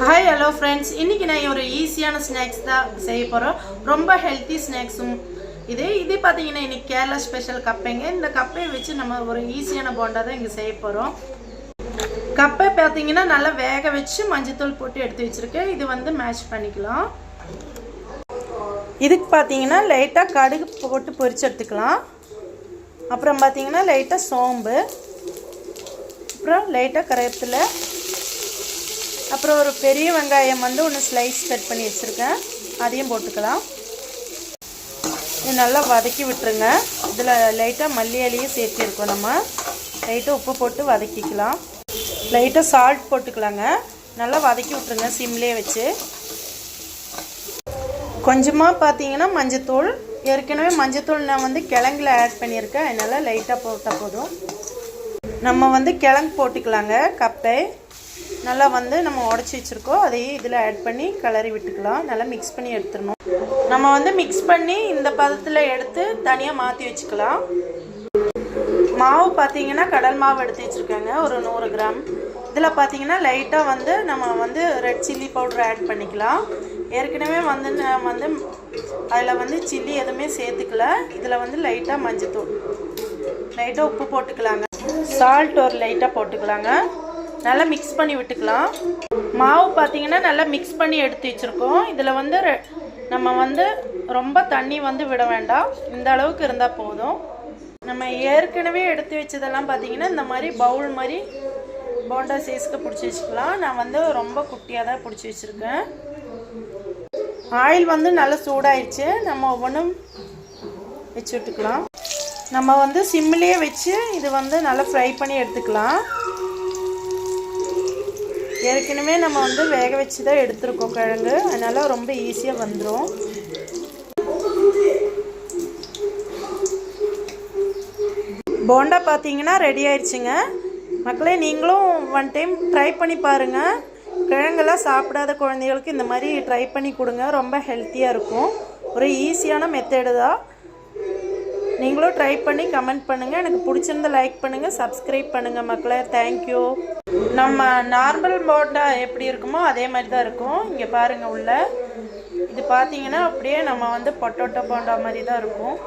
Hi hello friends, இன்றைக்கி நான் ஒரு ஈஸியான ஸ்நாக்ஸ் தான் செய்ய போகிறோம். ரொம்ப ஹெல்த்தி ஸ்நாக்ஸும் இது பார்த்தீங்கன்னா இன்றைக்கி கேரளா ஸ்பெஷல் கப்பைங்க. இந்த கப்பையை வச்சு நம்ம ஒரு ஈஸியான போண்டா தான் இங்கே செய்ய போகிறோம். கப்பை பார்த்தீங்கன்னா நல்லா வேக வச்சு மஞ்சத்தூள் போட்டு எடுத்து வச்சுருக்கேன். இது வந்து மேஷ் பண்ணிக்கலாம். இதுக்கு பார்த்தீங்கன்னா லைட்டாக கடுகு போட்டு பொரிச்சு எடுத்துக்கலாம். அப்புறம் பார்த்தீங்கன்னா லைட்டாக சோம்பு, அப்புறம் லைட்டாக கருவேப்பிலை, அப்புறம் ஒரு பெரிய வெங்காயம் வந்து ஒன்று ஸ்லைஸ் கட் பண்ணி வச்சுருக்கேன், அதையும் போட்டுக்கலாம். இது நல்லா வதக்கி விட்டுருங்க. இதில் லைட்டாக மல்லி இலையும் சேர்த்துருக்கோம். நம்ம லைட்டாக உப்பு போட்டு வதக்கிக்கலாம். லைட்டாக சால்ட் போட்டுக்கலாங்க. நல்லா வதக்கி விட்டுருங்க சிம்லேயே வச்சு. கொஞ்சமாக பார்த்தீங்கன்னா மஞ்சத்தூள், ஏற்கனவே மஞ்சத்தூள் நான் வந்து கிழங்குல ஆட் பண்ணியிருக்கேன், அதனால் லைட்டாக போட்டால் போதும். நம்ம வந்து கிழங்கு போட்டுக்கலாங்க. கப்பை நல்லா வந்து நம்ம உடச்சி வச்சுருக்கோம், அதையும் இதில் ஆட் பண்ணி கிளறி விட்டுக்கலாம். நல்லா மிக்ஸ் பண்ணி எடுத்துடணும். நம்ம வந்து மிக்ஸ் பண்ணி இந்த பதத்தில் எடுத்து தனியாக மாற்றி வச்சுக்கலாம். மாவு பார்த்தீங்கன்னா கடல் மாவு எடுத்து வச்சுருக்கேங்க, ஒரு 100 கிராம். இதில் பார்த்தீங்கன்னா லைட்டாக வந்து நம்ம வந்து ரெட் சில்லி பவுடர் ஆட் பண்ணிக்கலாம். ஏற்கனவே வந்து நான் வந்து அதில் வந்து சில்லி எதுவுமே சேர்த்துக்கல. இதில் வந்து லைட்டாக மஞ்சத்தூள், லைட்டாக உப்பு போட்டுக்கலாங்க. சால்ட் ஒரு லைட்டாக போட்டுக்கலாங்க. நல்லா மிக்ஸ் பண்ணி விட்டுக்கலாம். மாவு பார்த்தீங்கன்னா நல்லா மிக்ஸ் பண்ணி எடுத்து வச்சுருக்கோம். இதில் வந்து நம்ம வந்து ரொம்ப தண்ணி வந்து விட வேண்டாம், இந்த அளவுக்கு இருந்தால் போதும். நம்ம ஏற்கனவே எடுத்து வச்சதெல்லாம் பார்த்தீங்கன்னா இந்த மாதிரி பவுல் மாதிரி போண்டா சைஸ்க்கு பிடிச்சி வச்சுக்கலாம். நான் வந்து ரொம்ப குட்டியாக தான் பிடிச்சி வச்சுருக்கேன். ஆயில் வந்து நல்லா சூடாயிடுச்சு. நம்ம ஒவ்வொன்றும் வச்சு விட்டுக்கலாம். நம்ம வந்து சிம்லேயே வச்சு இது வந்து நல்லா ஃப்ரை பண்ணி எடுத்துக்கலாம். ஏற்கனவே நம்ம வந்து வேக வச்சு தான் எடுத்துருக்கோம் கிழங்கு, அதனால் ரொம்ப ஈஸியாக வந்துடும். போண்டா பார்த்தீங்கன்னா ரெடி ஆயிடுச்சுங்க. மக்களே, நீங்களும் ஒன் டைம் ட்ரை பண்ணி பாருங்கள். கிழங்கெல்லாம் சாப்பிடாத குழந்தைகளுக்கு இந்த மாதிரி ட்ரை பண்ணி கொடுங்க, ரொம்ப ஹெல்த்தியாக இருக்கும். ஒரு ஈஸியான மெத்தடு தான். நீங்களும் ட்ரை பண்ணி கமெண்ட் பண்ணுங்கள். எனக்கு பிடிச்சிருந்த லைக் பண்ணுங்கள், சப்ஸ்கிரைப் பண்ணுங்கள் மக்களே. தேங்க்யூ. நம்ம நார்மல் போண்டா எப்படி இருக்குமோ அதே மாதிரி தான் இருக்கும். இங்கே பாருங்கள் உள்ள இது பார்த்தீங்கன்னா அப்படியே நம்ம வந்து பொட்டோட்டோ போண்டா மாதிரி தான் இருக்கும்.